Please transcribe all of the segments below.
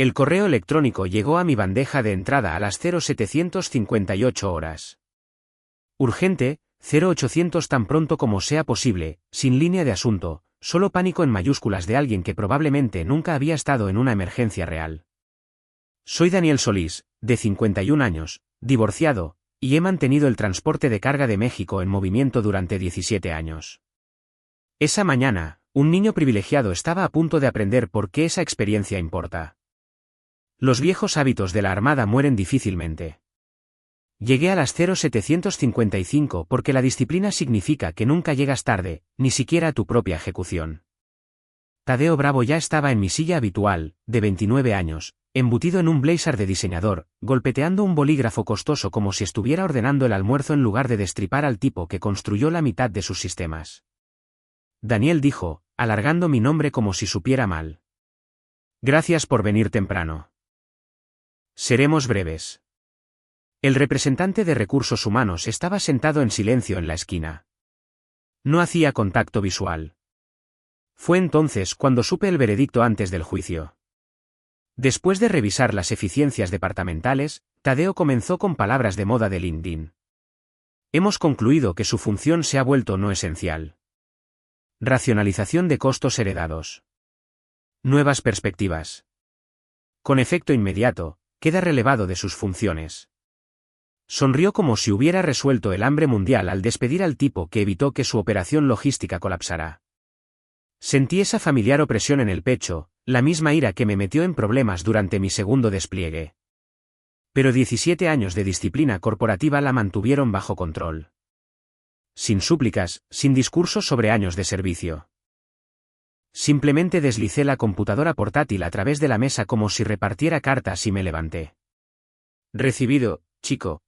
El correo electrónico llegó a mi bandeja de entrada a las 0758 horas. Urgente, 0800 tan pronto como sea posible, sin línea de asunto, solo pánico en mayúsculas de alguien que probablemente nunca había estado en una emergencia real. Soy Daniel Solís, de 51 años, divorciado, y he mantenido el transporte de carga de México en movimiento durante 17 años. Esa mañana, un niño privilegiado estaba a punto de aprender por qué esa experiencia importa. Los viejos hábitos de la Armada mueren difícilmente. Llegué a las 0755 porque la disciplina significa que nunca llegas tarde, ni siquiera a tu propia ejecución. Tadeo Bravo ya estaba en mi silla habitual, de 29 años, embutido en un blazer de diseñador, golpeteando un bolígrafo costoso como si estuviera ordenando el almuerzo en lugar de destripar al tipo que construyó la mitad de sus sistemas. Daniel dijo, alargando mi nombre como si supiera mal. Gracias por venir temprano. Seremos breves. El representante de recursos humanos estaba sentado en silencio en la esquina. No hacía contacto visual. Fue entonces cuando supe el veredicto antes del juicio. Después de revisar las eficiencias departamentales, Tadeo comenzó con palabras de moda de LinkedIn. Hemos concluido que su función se ha vuelto no esencial. Racionalización de costos heredados. Nuevas perspectivas. Con efecto inmediato, queda relevado de sus funciones. Sonrió como si hubiera resuelto el hambre mundial al despedir al tipo que evitó que su operación logística colapsara. Sentí esa familiar opresión en el pecho, la misma ira que me metió en problemas durante mi segundo despliegue. Pero 17 años de disciplina corporativa la mantuvieron bajo control. Sin súplicas, sin discursos sobre años de servicio. Simplemente deslicé la computadora portátil a través de la mesa como si repartiera cartas y me levanté. Recibido, chico.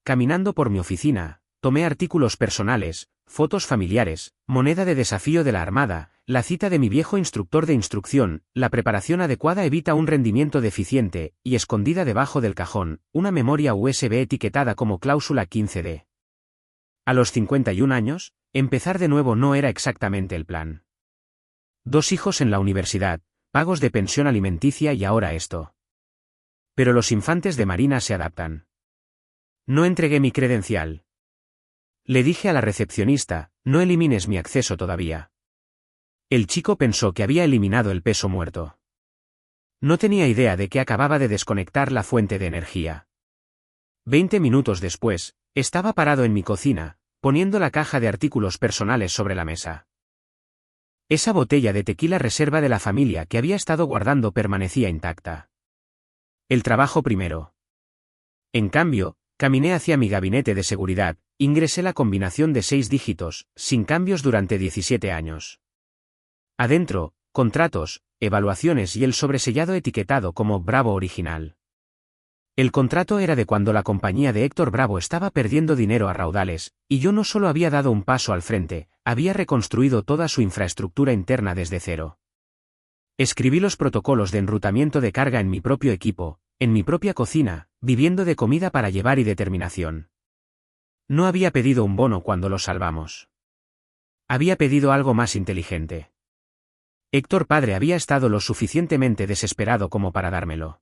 Caminando por mi oficina, tomé artículos personales, fotos familiares, moneda de desafío de la Armada, la cita de mi viejo instructor de instrucción, la preparación adecuada evita un rendimiento deficiente, y escondida debajo del cajón, una memoria USB etiquetada como cláusula 15D. A los 51 años, empezar de nuevo no era exactamente el plan. 2 hijos en la universidad, pagos de pensión alimenticia y ahora esto. Pero los infantes de Marina se adaptan. No entregué mi credencial. Le dije a la recepcionista, no elimines mi acceso todavía. El chico pensó que había eliminado el peso muerto. No tenía idea de que acababa de desconectar la fuente de energía. 20 minutos después, estaba parado en mi cocina, poniendo la caja de artículos personales sobre la mesa. Esa botella de tequila reserva de la familia que había estado guardando permanecía intacta. El trabajo primero. En cambio, caminé hacia mi gabinete de seguridad, ingresé la combinación de 6 dígitos, sin cambios durante 17 años. Adentro, contratos, evaluaciones y el sobresellado etiquetado como Bravo Original. El contrato era de cuando la compañía de Héctor Bravo estaba perdiendo dinero a raudales, y yo no solo había dado un paso al frente, había reconstruido toda su infraestructura interna desde cero. Escribí los protocolos de enrutamiento de carga en mi propio equipo, en mi propia cocina, viviendo de comida para llevar y determinación. No había pedido un bono cuando lo salvamos. Había pedido algo más inteligente. Héctor padre había estado lo suficientemente desesperado como para dármelo.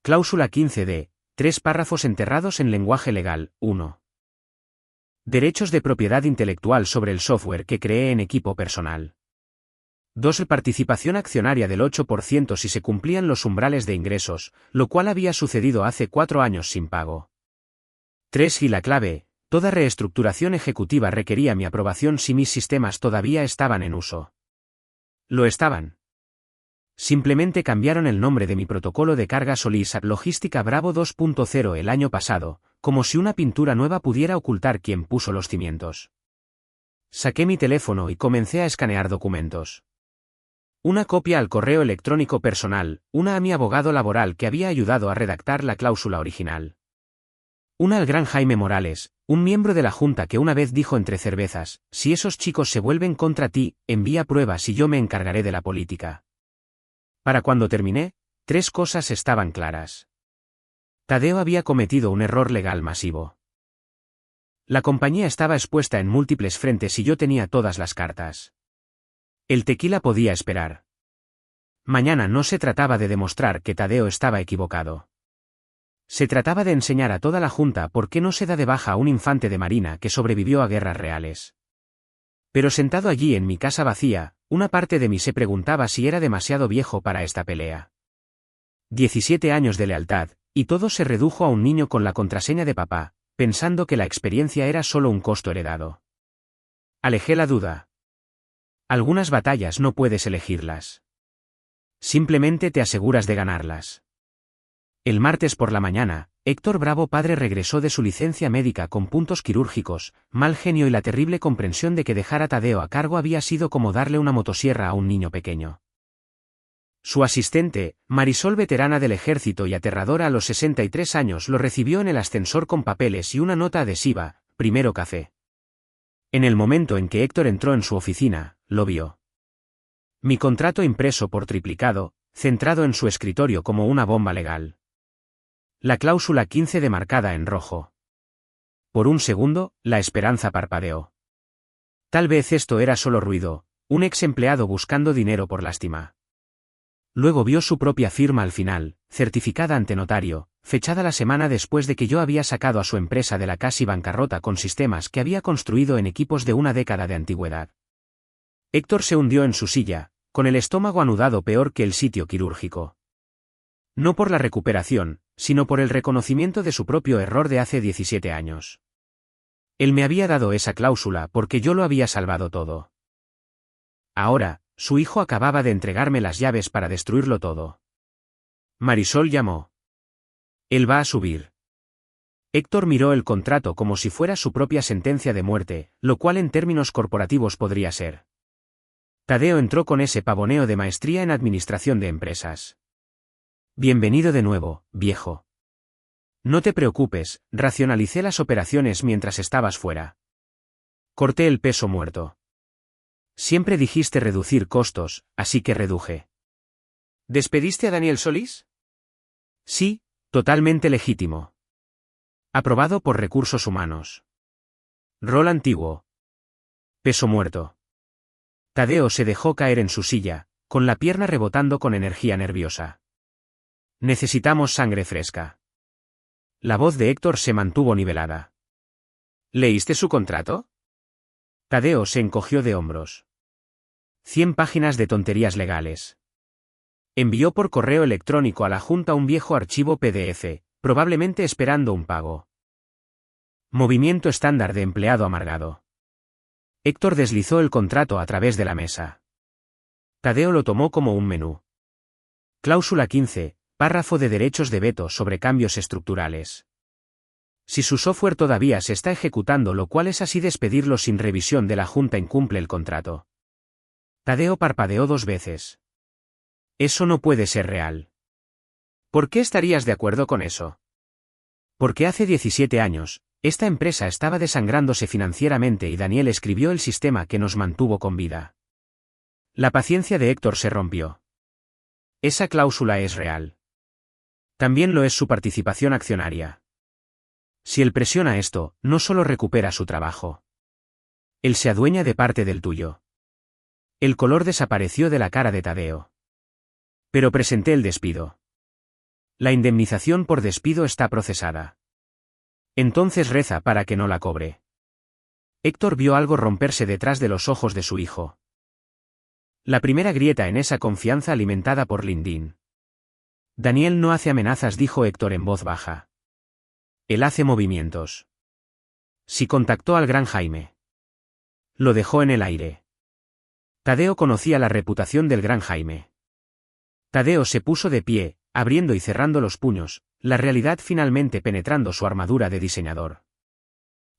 Cláusula 15D, 3 párrafos enterrados en lenguaje legal, 1. Derechos de propiedad intelectual sobre el software que creé en equipo personal. 2. Participación accionaria del 8% si se cumplían los umbrales de ingresos, lo cual había sucedido hace 4 años sin pago. 3. Y la clave, toda reestructuración ejecutiva requería mi aprobación si mis sistemas todavía estaban en uso. Lo estaban. Simplemente cambiaron el nombre de mi protocolo de carga Solís a Logística Bravo 2.0 el año pasado, como si una pintura nueva pudiera ocultar quién puso los cimientos. Saqué mi teléfono y comencé a escanear documentos. Una copia al correo electrónico personal, una a mi abogado laboral que había ayudado a redactar la cláusula original. Una al gran Jaime Morales, un miembro de la Junta que una vez dijo entre cervezas, si esos chicos se vuelven contra ti, envía pruebas y yo me encargaré de la política. Para cuando terminé, 3 cosas estaban claras. Tadeo había cometido un error legal masivo. La compañía estaba expuesta en múltiples frentes y yo tenía todas las cartas. El tequila podía esperar. Mañana no se trataba de demostrar que Tadeo estaba equivocado. Se trataba de enseñar a toda la Junta por qué no se da de baja a un infante de marina que sobrevivió a guerras reales. Pero sentado allí en mi casa vacía, una parte de mí se preguntaba si era demasiado viejo para esta pelea. 17 años de lealtad, y todo se redujo a un niño con la contraseña de papá, pensando que la experiencia era solo un costo heredado. Alejé la duda. Algunas batallas no puedes elegirlas. Simplemente te aseguras de ganarlas. El martes por la mañana, Héctor Bravo padre regresó de su licencia médica con puntos quirúrgicos, mal genio y la terrible comprensión de que dejar a Tadeo a cargo había sido como darle una motosierra a un niño pequeño. Su asistente, Marisol veterana del ejército y aterradora a los 63 años, lo recibió en el ascensor con papeles y una nota adhesiva, primero café. En el momento en que Héctor entró en su oficina, lo vio. Mi contrato impreso por triplicado, centrado en su escritorio como una bomba legal. La cláusula 15 demarcada en rojo. Por un segundo, la esperanza parpadeó. Tal vez esto era solo ruido, un ex empleado buscando dinero por lástima. Luego vio su propia firma al final, certificada ante notario, fechada la semana después de que yo había sacado a su empresa de la casi bancarrota con sistemas que había construido en equipos de una década de antigüedad. Héctor se hundió en su silla, con el estómago anudado peor que el sitio quirúrgico. No por la recuperación, sino por el reconocimiento de su propio error de hace 17 años. Él me había dado esa cláusula porque yo lo había salvado todo. Ahora, su hijo acababa de entregarme las llaves para destruirlo todo. Marisol llamó. Él va a subir. Héctor miró el contrato como si fuera su propia sentencia de muerte, lo cual en términos corporativos podría ser. Tadeo entró con ese pavoneo de maestría en administración de empresas. Bienvenido de nuevo, viejo. No te preocupes, racionalicé las operaciones mientras estabas fuera. Corté el peso muerto. Siempre dijiste reducir costos, así que reduje. ¿Despediste a Daniel Solís? Sí, totalmente legítimo. Aprobado por recursos humanos. Rol antiguo. Peso muerto. Tadeo se dejó caer en su silla, con la pierna rebotando con energía nerviosa. Necesitamos sangre fresca. La voz de Héctor se mantuvo nivelada. ¿Leíste su contrato? Tadeo se encogió de hombros. 100 páginas de tonterías legales. Envió por correo electrónico a la Junta un viejo archivo PDF, probablemente esperando un pago. Movimiento estándar de empleado amargado. Héctor deslizó el contrato a través de la mesa. Tadeo lo tomó como un menú. Cláusula 15. Párrafo de derechos de veto sobre cambios estructurales. Si su software todavía se está ejecutando, lo cual es así, despedirlo sin revisión de la Junta incumple el contrato. Tadeo parpadeó 2 veces. Eso no puede ser real. ¿Por qué estarías de acuerdo con eso? Porque hace 17 años, esta empresa estaba desangrándose financieramente y Daniel escribió el sistema que nos mantuvo con vida. La paciencia de Héctor se rompió. Esa cláusula es real. También lo es su participación accionaria. Si él presiona esto, no solo recupera su trabajo. Él se adueña de parte del tuyo. El color desapareció de la cara de Tadeo. Pero presenté el despido. La indemnización por despido está procesada. Entonces reza para que no la cobre. Héctor vio algo romperse detrás de los ojos de su hijo. La primera grieta en esa confianza alimentada por Lindin. Daniel no hace amenazas, dijo Héctor en voz baja. Él hace movimientos. Si contactó al gran Jaime. Lo dejó en el aire. Tadeo conocía la reputación del gran Jaime. Tadeo se puso de pie, abriendo y cerrando los puños, la realidad finalmente penetrando su armadura de diseñador.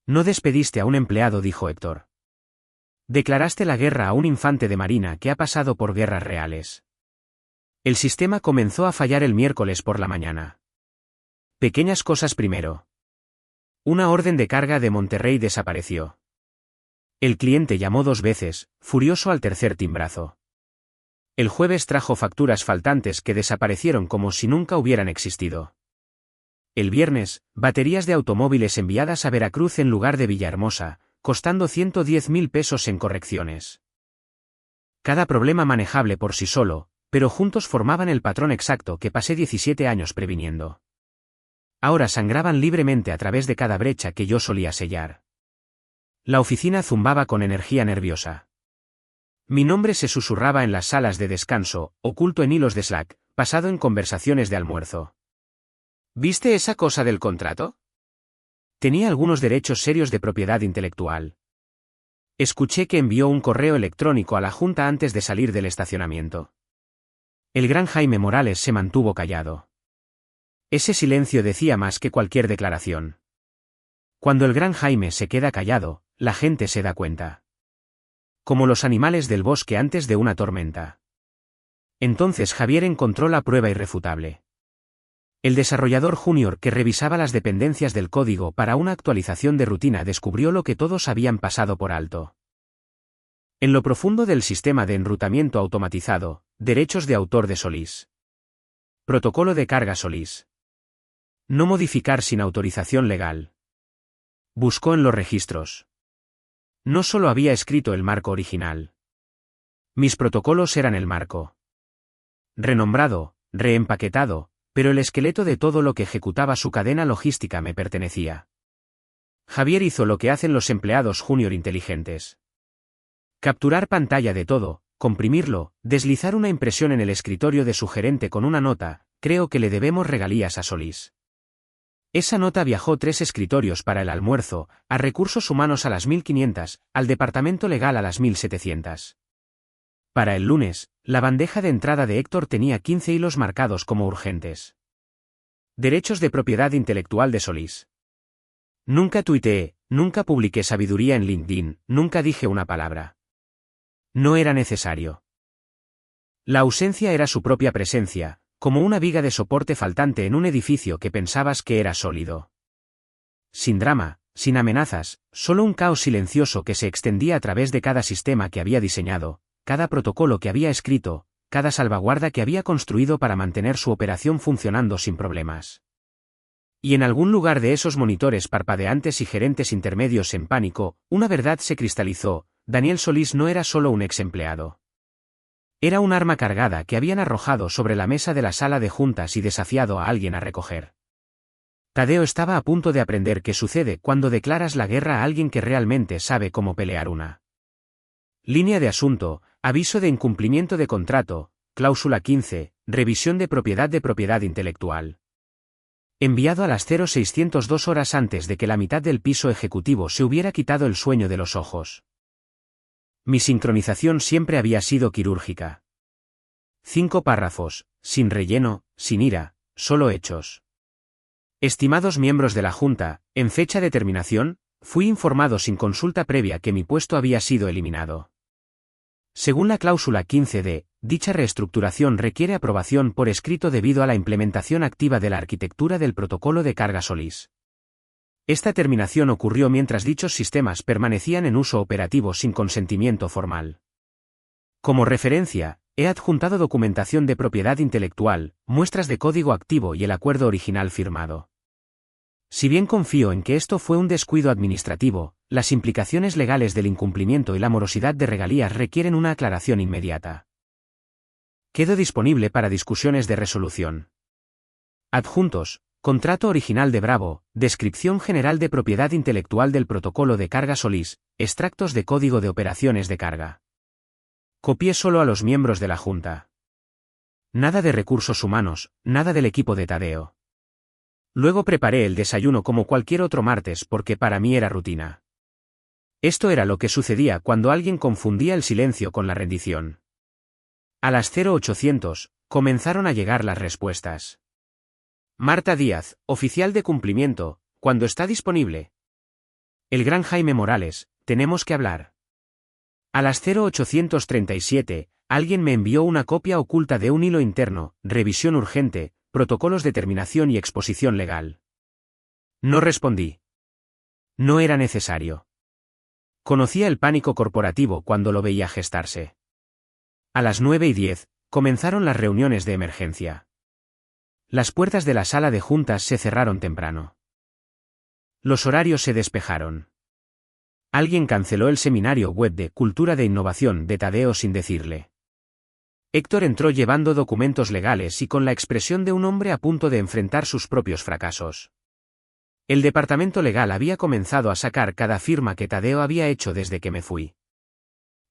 No despediste a un empleado, dijo Héctor. Declaraste la guerra a un infante de marina que ha pasado por guerras reales. El sistema comenzó a fallar el miércoles por la mañana. Pequeñas cosas primero. Una orden de carga de Monterrey desapareció. El cliente llamó 2 veces, furioso al tercer timbrazo. El jueves trajo facturas faltantes que desaparecieron como si nunca hubieran existido. El viernes, baterías de automóviles enviadas a Veracruz en lugar de Villahermosa, costando 110.000 pesos en correcciones. Cada problema manejable por sí solo, pero juntos formaban el patrón exacto que pasé 17 años previniendo. Ahora sangraban libremente a través de cada brecha que yo solía sellar. La oficina zumbaba con energía nerviosa. Mi nombre se susurraba en las salas de descanso, oculto en hilos de Slack, pasado en conversaciones de almuerzo. ¿Viste esa cosa del contrato? Tenía algunos derechos serios de propiedad intelectual. Escuché que envió un correo electrónico a la Junta antes de salir del estacionamiento. El gran Jaime Morales se mantuvo callado. Ese silencio decía más que cualquier declaración. Cuando el gran Jaime se queda callado, la gente se da cuenta. Como los animales del bosque antes de una tormenta. Entonces Javier encontró la prueba irrefutable. El desarrollador junior que revisaba las dependencias del código para una actualización de rutina descubrió lo que todos habían pasado por alto. En lo profundo del sistema de enrutamiento automatizado, derechos de autor de Solís. Protocolo de carga Solís. No modificar sin autorización legal. Buscó en los registros. No solo había escrito el marco original. Mis protocolos eran el marco. Renombrado, reempaquetado, pero el esqueleto de todo lo que ejecutaba su cadena logística me pertenecía. Javier hizo lo que hacen los empleados junior inteligentes. Capturar pantalla de todo, comprimirlo, deslizar una impresión en el escritorio de su gerente con una nota, creo que le debemos regalías a Solís. Esa nota viajó 3 escritorios para el almuerzo, a recursos humanos a las 1500, al departamento legal a las 1700. Para el lunes, la bandeja de entrada de Héctor tenía 15 hilos marcados como urgentes. Derechos de propiedad intelectual de Solís. Nunca tuiteé, nunca publiqué sabiduría en LinkedIn, nunca dije una palabra. No era necesario. La ausencia era su propia presencia, como una viga de soporte faltante en un edificio que pensabas que era sólido. Sin drama, sin amenazas, solo un caos silencioso que se extendía a través de cada sistema que había diseñado, cada protocolo que había escrito, cada salvaguarda que había construido para mantener su operación funcionando sin problemas. Y en algún lugar de esos monitores parpadeantes y gerentes intermedios en pánico, una verdad se cristalizó: Daniel Solís no era solo un ex empleado. Era un arma cargada que habían arrojado sobre la mesa de la sala de juntas y desafiado a alguien a recoger. Tadeo estaba a punto de aprender qué sucede cuando declaras la guerra a alguien que realmente sabe cómo pelear una. Línea de asunto: aviso de incumplimiento de contrato, cláusula 15, revisión de propiedad intelectual. Enviado a las 0602 horas antes de que la mitad del piso ejecutivo se hubiera quitado el sueño de los ojos. Mi sincronización siempre había sido quirúrgica. 5 párrafos, sin relleno, sin ira, solo hechos. Estimados miembros de la Junta, en fecha de terminación, fui informado sin consulta previa que mi puesto había sido eliminado. Según la cláusula 15d, dicha reestructuración requiere aprobación por escrito debido a la implementación activa de la arquitectura del protocolo de carga Solís. Esta terminación ocurrió mientras dichos sistemas permanecían en uso operativo sin consentimiento formal. Como referencia, he adjuntado documentación de propiedad intelectual, muestras de código activo y el acuerdo original firmado. Si bien confío en que esto fue un descuido administrativo, las implicaciones legales del incumplimiento y la morosidad de regalías requieren una aclaración inmediata. Quedo disponible para discusiones de resolución. Adjuntos: contrato original de Bravo, descripción general de propiedad intelectual del protocolo de carga Solís, extractos de código de operaciones de carga. Copié solo a los miembros de la Junta. Nada de recursos humanos, nada del equipo de Tadeo. Luego preparé el desayuno como cualquier otro martes porque para mí era rutina. Esto era lo que sucedía cuando alguien confundía el silencio con la rendición. A las 0800, comenzaron a llegar las respuestas. Marta Díaz, oficial de cumplimiento, ¿cuándo está disponible? El gran Jaime Morales, tenemos que hablar. A las 0837, alguien me envió una copia oculta de un hilo interno: revisión urgente, protocolos de terminación y exposición legal. No respondí. No era necesario. Conocía el pánico corporativo cuando lo veía gestarse. A las 9:10, comenzaron las reuniones de emergencia. Las puertas de la sala de juntas se cerraron temprano. Los horarios se despejaron. Alguien canceló el seminario web de Cultura de Innovación de Tadeo sin decirle. Héctor entró llevando documentos legales y con la expresión de un hombre a punto de enfrentar sus propios fracasos. El departamento legal había comenzado a sacar cada firma que Tadeo había hecho desde que me fui.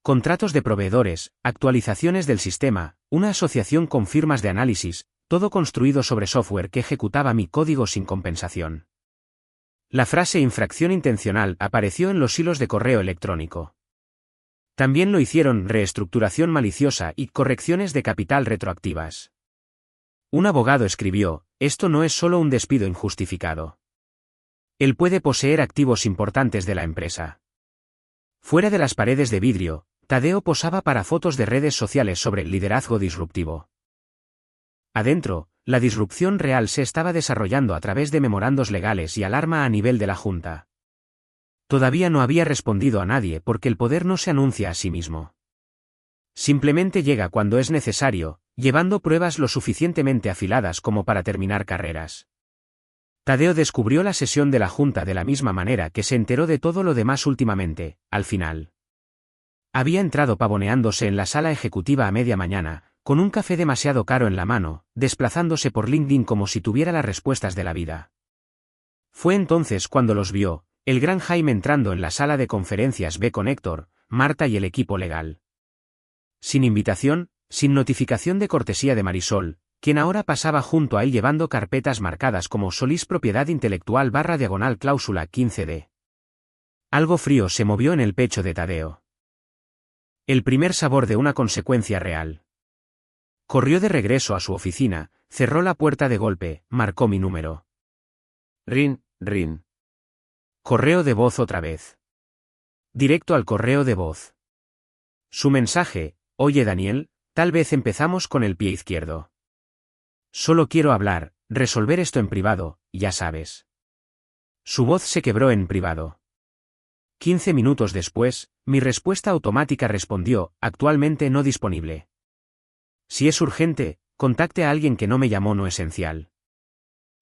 Contratos de proveedores, actualizaciones del sistema, una asociación con firmas de análisis, todo construido sobre software que ejecutaba mi código sin compensación. La frase infracción intencional apareció en los hilos de correo electrónico. También lo hicieron reestructuración maliciosa y correcciones de capital retroactivas. Un abogado escribió, esto no es solo un despido injustificado. Él puede poseer activos importantes de la empresa. Fuera de las paredes de vidrio, Tadeo posaba para fotos de redes sociales sobre liderazgo disruptivo. Adentro, la disrupción real se estaba desarrollando a través de memorandos legales y alarma a nivel de la Junta. Todavía no había respondido a nadie porque el poder no se anuncia a sí mismo. Simplemente llega cuando es necesario, llevando pruebas lo suficientemente afiladas como para terminar carreras. Tadeo descubrió la sesión de la Junta de la misma manera que se enteró de todo lo demás últimamente, al final. Había entrado pavoneándose en la sala ejecutiva a media mañana, con un café demasiado caro en la mano, desplazándose por LinkedIn como si tuviera las respuestas de la vida. Fue entonces cuando los vio, el gran Jaime entrando en la sala de conferencias B con Héctor, Marta y el equipo legal. Sin invitación, sin notificación de cortesía de Marisol, quien ahora pasaba junto a él llevando carpetas marcadas como Solís Propiedad Intelectual / cláusula 15D. Algo frío se movió en el pecho de Tadeo. El primer sabor de una consecuencia real. Corrió de regreso a su oficina, cerró la puerta de golpe, marcó mi número. Rin. Correo de voz otra vez. Directo al correo de voz. Su mensaje, oye Daniel, tal vez empezamos con el pie izquierdo. Solo quiero hablar, resolver esto en privado, ya sabes. Su voz se quebró en privado. 15 minutos después, mi respuesta automática respondió, actualmente no disponible. Si es urgente, contacte a alguien que no me llamó no esencial.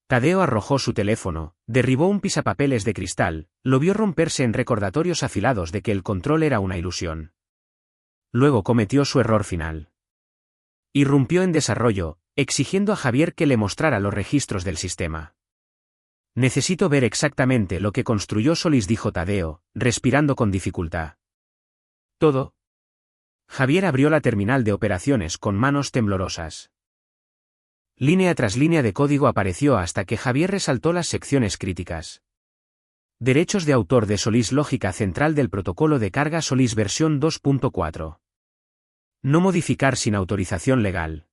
Tadeo arrojó su teléfono, derribó un pisapapeles de cristal, lo vio romperse en recordatorios afilados de que el control era una ilusión. Luego cometió su error final. Irrumpió en desarrollo, exigiendo a Javier que le mostrara los registros del sistema. Necesito ver exactamente lo que construyó Solís, dijo Tadeo, respirando con dificultad. ¿Todo? Javier abrió la terminal de operaciones con manos temblorosas. Línea tras línea de código apareció hasta que Javier resaltó las secciones críticas. Derechos de autor de Solís, lógica central del protocolo de carga Solís versión 2.4. No modificar sin autorización legal.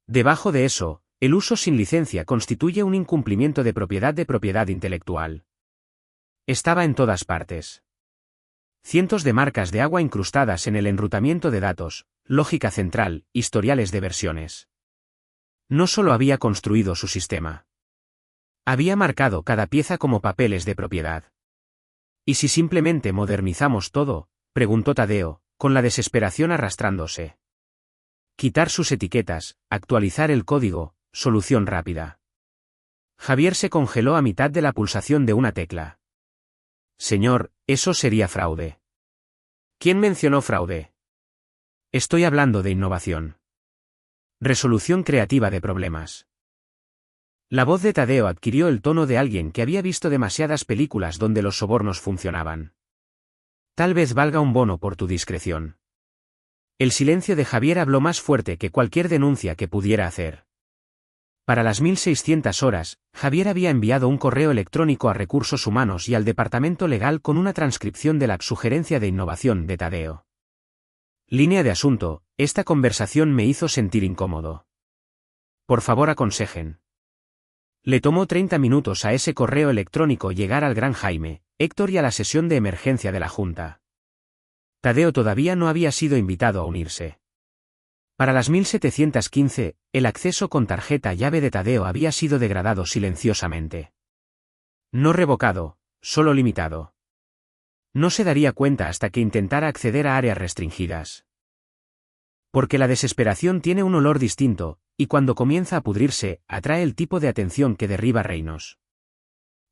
Debajo de eso, el uso sin licencia constituye un incumplimiento de propiedad intelectual. Estaba en todas partes. Cientos de marcas de agua incrustadas en el enrutamiento de datos, lógica central, historiales de versiones. No solo había construido su sistema. Había marcado cada pieza como papeles de propiedad. ¿Y si simplemente modernizamos todo?, preguntó Tadeo, con la desesperación arrastrándose. Quitar sus etiquetas, actualizar el código, solución rápida. Javier se congeló a mitad de la pulsación de una tecla. Señor, eso sería fraude. ¿Quién mencionó fraude? Estoy hablando de innovación. Resolución creativa de problemas. La voz de Tadeo adquirió el tono de alguien que había visto demasiadas películas donde los sobornos funcionaban. Tal vez valga un bono por tu discreción. El silencio de Javier habló más fuerte que cualquier denuncia que pudiera hacer. Para las 1600 horas, Javier había enviado un correo electrónico a Recursos Humanos y al Departamento Legal con una transcripción de la sugerencia de innovación de Tadeo. Línea de asunto, esta conversación me hizo sentir incómodo. Por favor, aconsejen. Le tomó 30 minutos a ese correo electrónico llegar al gran Jaime, Héctor y a la sesión de emergencia de la Junta. Tadeo todavía no había sido invitado a unirse. Para las 1715, el acceso con tarjeta llave de Tadeo había sido degradado silenciosamente. No revocado, solo limitado. No se daría cuenta hasta que intentara acceder a áreas restringidas. Porque la desesperación tiene un olor distinto, y cuando comienza a pudrirse, atrae el tipo de atención que derriba reinos.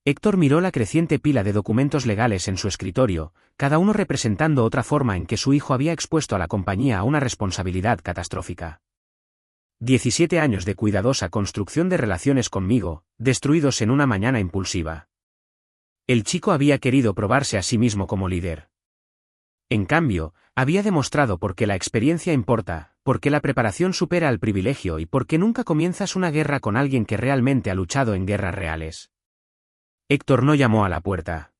Héctor miró la creciente pila de documentos legales en su escritorio, cada uno representando otra forma en que su hijo había expuesto a la compañía a una responsabilidad catastrófica. 17 años de cuidadosa construcción de relaciones conmigo, destruidos en una mañana impulsiva. El chico había querido probarse a sí mismo como líder. En cambio, había demostrado por qué la experiencia importa, por qué la preparación supera al privilegio y por qué nunca comienzas una guerra con alguien que realmente ha luchado en guerras reales. Héctor no llamó a la puerta.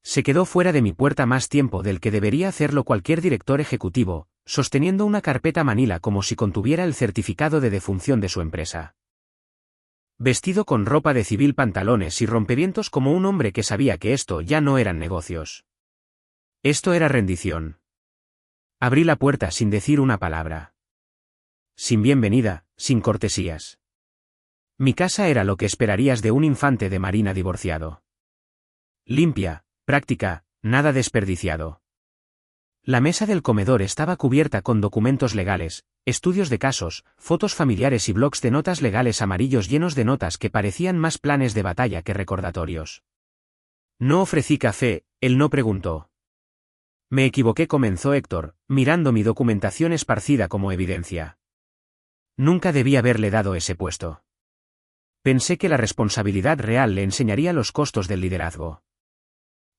Se quedó fuera de mi puerta más tiempo del que debería hacerlo cualquier director ejecutivo, sosteniendo una carpeta manila como si contuviera el certificado de defunción de su empresa. Vestido con ropa de civil, pantalones y rompevientos como un hombre que sabía que esto ya no eran negocios. Esto era rendición. Abrí la puerta sin decir una palabra. Sin bienvenida, sin cortesías. Mi casa era lo que esperarías de un infante de marina divorciado. Limpia, práctica, nada desperdiciado. La mesa del comedor estaba cubierta con documentos legales, estudios de casos, fotos familiares y blocs de notas legales amarillos llenos de notas que parecían más planes de batalla que recordatorios. No ofrecí café, él no preguntó. Me equivoqué, comenzó Héctor, mirando mi documentación esparcida como evidencia. Nunca debí haberle dado ese puesto. Pensé que la responsabilidad real le enseñaría los costos del liderazgo.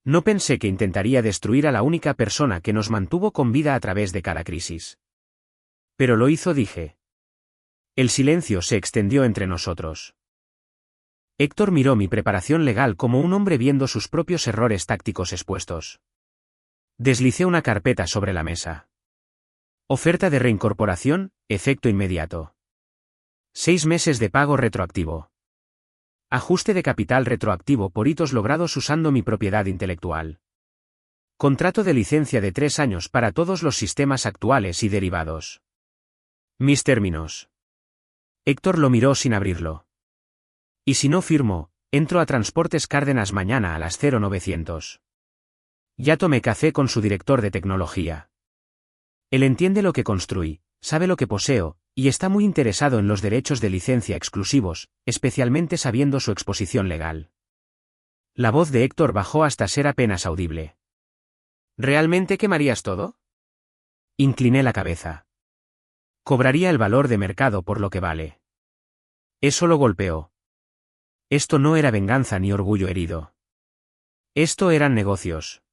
No pensé que intentaría destruir a la única persona que nos mantuvo con vida a través de cada crisis. Pero lo hizo, dije. El silencio se extendió entre nosotros. Héctor miró mi preparación legal como un hombre viendo sus propios errores tácticos expuestos. Deslicé una carpeta sobre la mesa. Oferta de reincorporación, efecto inmediato. 6 meses de pago retroactivo. Ajuste de capital retroactivo por hitos logrados usando mi propiedad intelectual. Contrato de licencia de 3 años para todos los sistemas actuales y derivados. Mis términos. Héctor lo miró sin abrirlo. Y si no firmo, entro a Transportes Cárdenas mañana a las 0900. Ya tomé café con su director de tecnología. Él entiende lo que construí, sabe lo que poseo, y está muy interesado en los derechos de licencia exclusivos, especialmente sabiendo su exposición legal. La voz de Héctor bajó hasta ser apenas audible. ¿Realmente quemarías todo? Incliné la cabeza. Cobraría el valor de mercado por lo que vale. Eso lo golpeó. Esto no era venganza ni orgullo herido. Esto eran negocios.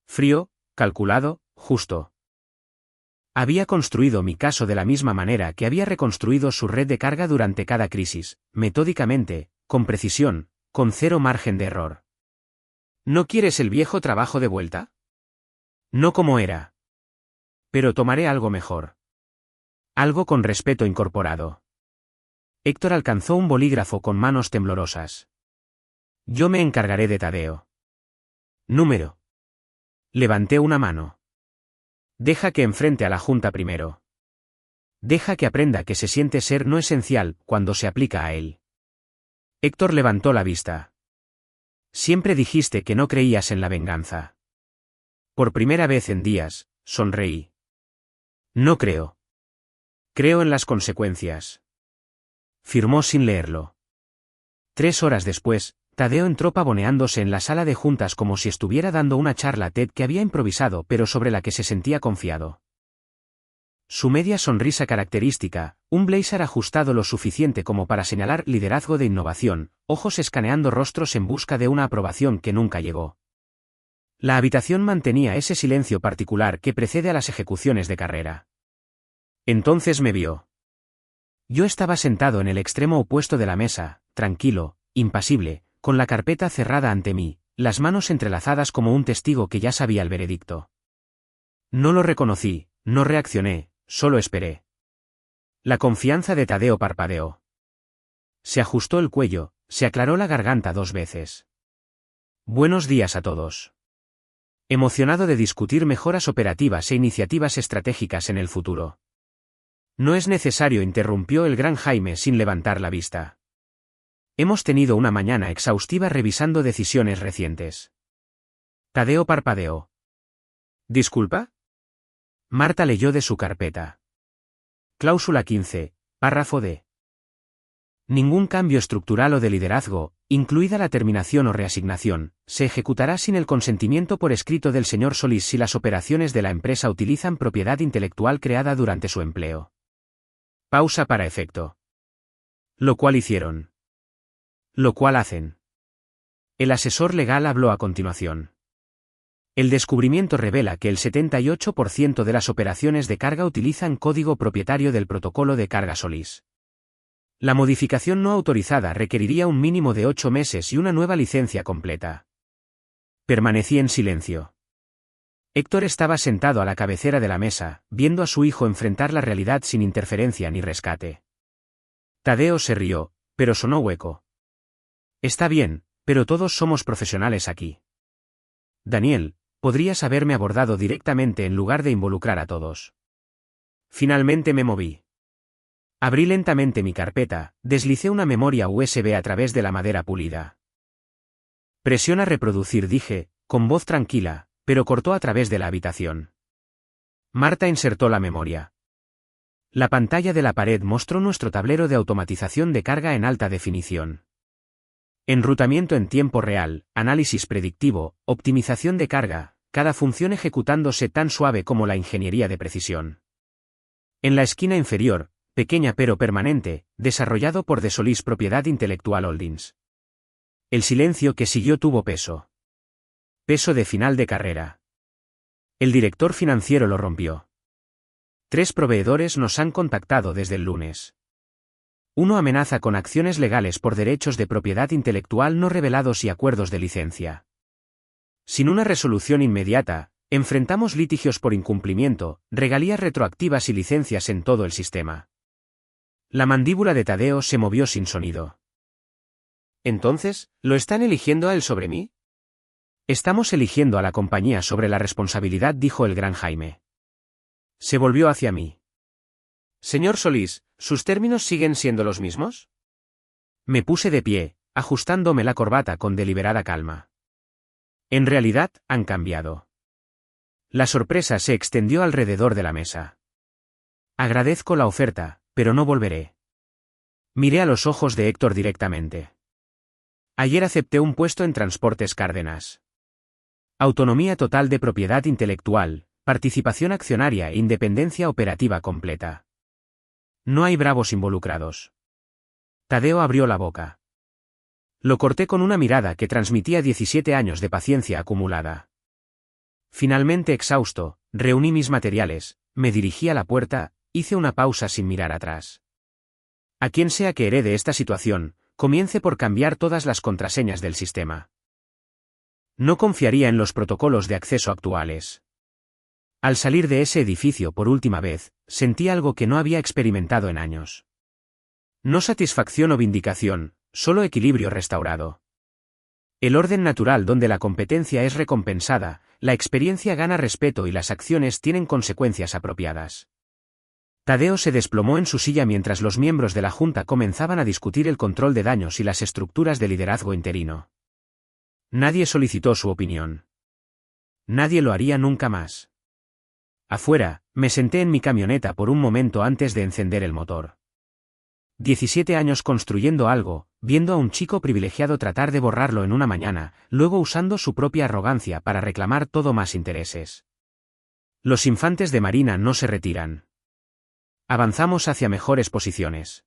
Frío, calculado, justo. Había construido mi caso de la misma manera que había reconstruido su red de carga durante cada crisis, metódicamente, con precisión, con cero margen de error. ¿No quieres el viejo trabajo de vuelta? No como era. Pero tomaré algo mejor. Algo con respeto incorporado. Héctor alcanzó un bolígrafo con manos temblorosas. Yo me encargaré de Tadeo. Número. Levanté una mano. Deja que enfrente a la Junta primero. Deja que aprenda que se siente ser no esencial cuando se aplica a él. Héctor levantó la vista. Siempre dijiste que no creías en la venganza. Por primera vez en días, sonreí. No creo. Creo en las consecuencias. Firmó sin leerlo. 3 horas después, Tadeo entró pavoneándose en la sala de juntas como si estuviera dando una charla TED que había improvisado pero sobre la que se sentía confiado. Su media sonrisa característica, un blazer ajustado lo suficiente como para señalar liderazgo de innovación, ojos escaneando rostros en busca de una aprobación que nunca llegó. La habitación mantenía ese silencio particular que precede a las ejecuciones de carrera. Entonces me vio. Yo estaba sentado en el extremo opuesto de la mesa, tranquilo, impasible, con la carpeta cerrada ante mí, las manos entrelazadas como un testigo que ya sabía el veredicto. No lo reconocí, no reaccioné, solo esperé. La confianza de Tadeo parpadeó. Se ajustó el cuello, se aclaró la garganta 2 veces. Buenos días a todos. Emocionado de discutir mejoras operativas e iniciativas estratégicas en el futuro. No es necesario, interrumpió el gran Jaime sin levantar la vista. Hemos tenido una mañana exhaustiva revisando decisiones recientes. Tadeo parpadeó. ¿Disculpa? Marta leyó de su carpeta. Cláusula 15, párrafo D. Ningún cambio estructural o de liderazgo, incluida la terminación o reasignación, se ejecutará sin el consentimiento por escrito del señor Solís si las operaciones de la empresa utilizan propiedad intelectual creada durante su empleo. Pausa para efecto. Lo cual hicieron. Lo cual hacen. El asesor legal habló a continuación. El descubrimiento revela que el 78% de las operaciones de carga utilizan código propietario del protocolo de carga Solís. La modificación no autorizada requeriría un mínimo de 8 meses y una nueva licencia completa. Permanecí en silencio. Héctor estaba sentado a la cabecera de la mesa, viendo a su hijo enfrentar la realidad sin interferencia ni rescate. Tadeo se rió, pero sonó hueco. Está bien, pero todos somos profesionales aquí. Daniel, podrías haberme abordado directamente en lugar de involucrar a todos. Finalmente me moví. Abrí lentamente mi carpeta, deslicé una memoria USB a través de la madera pulida. Presiona reproducir, dije, con voz tranquila, pero cortó a través de la habitación. Marta insertó la memoria. La pantalla de la pared mostró nuestro tablero de automatización de carga en alta definición. Enrutamiento en tiempo real, análisis predictivo, optimización de carga, cada función ejecutándose tan suave como la ingeniería de precisión. En la esquina inferior, pequeña pero permanente, desarrollado por De Solís Propiedad Intelectual Holdings. El silencio que siguió tuvo peso. Peso de final de carrera. El director financiero lo rompió. 3 proveedores nos han contactado desde el lunes. Uno amenaza con acciones legales por derechos de propiedad intelectual no revelados y acuerdos de licencia. Sin una resolución inmediata, enfrentamos litigios por incumplimiento, regalías retroactivas y licencias en todo el sistema. La mandíbula de Tadeo se movió sin sonido. ¿Entonces, lo están eligiendo a él sobre mí? Estamos eligiendo a la compañía sobre la responsabilidad, dijo el gran Jaime. Se volvió hacia mí. Señor Solís, ¿sus términos siguen siendo los mismos? Me puse de pie, ajustándome la corbata con deliberada calma. En realidad, han cambiado. La sorpresa se extendió alrededor de la mesa. Agradezco la oferta, pero no volveré. Miré a los ojos de Héctor directamente. Ayer acepté un puesto en Transportes Cárdenas. Autonomía total de propiedad intelectual, participación accionaria e independencia operativa completa. No hay bravos involucrados. Tadeo abrió la boca. Lo corté con una mirada que transmitía 17 años de paciencia acumulada. Finalmente exhausto, reuní mis materiales, me dirigí a la puerta, hice una pausa sin mirar atrás. A quien sea que herede esta situación, comience por cambiar todas las contraseñas del sistema. No confiaría en los protocolos de acceso actuales. Al salir de ese edificio por última vez, sentí algo que no había experimentado en años. No satisfacción o vindicación, solo equilibrio restaurado. El orden natural donde la competencia es recompensada, la experiencia gana respeto y las acciones tienen consecuencias apropiadas. Tadeo se desplomó en su silla mientras los miembros de la Junta comenzaban a discutir el control de daños y las estructuras de liderazgo interino. Nadie solicitó su opinión. Nadie lo haría nunca más. Afuera, me senté en mi camioneta por un momento antes de encender el motor. 17 años construyendo algo, viendo a un chico privilegiado tratar de borrarlo en una mañana, luego usando su propia arrogancia para reclamar todo más intereses. Los infantes de Marina no se retiran. Avanzamos hacia mejores posiciones.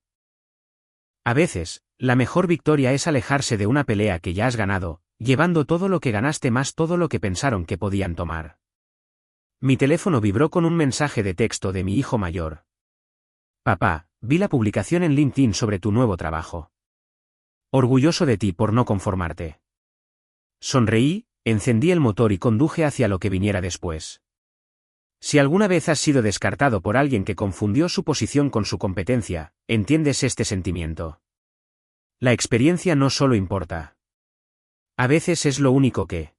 A veces, la mejor victoria es alejarse de una pelea que ya has ganado, llevando todo lo que ganaste más todo lo que pensaron que podían tomar. Mi teléfono vibró con un mensaje de texto de mi hijo mayor. Papá, vi la publicación en LinkedIn sobre tu nuevo trabajo. Orgulloso de ti por no conformarte. Sonreí, encendí el motor y conduje hacia lo que viniera después. Si alguna vez has sido descartado por alguien que confundió su posición con su competencia, entiendes este sentimiento. La experiencia no solo importa. A veces es lo único que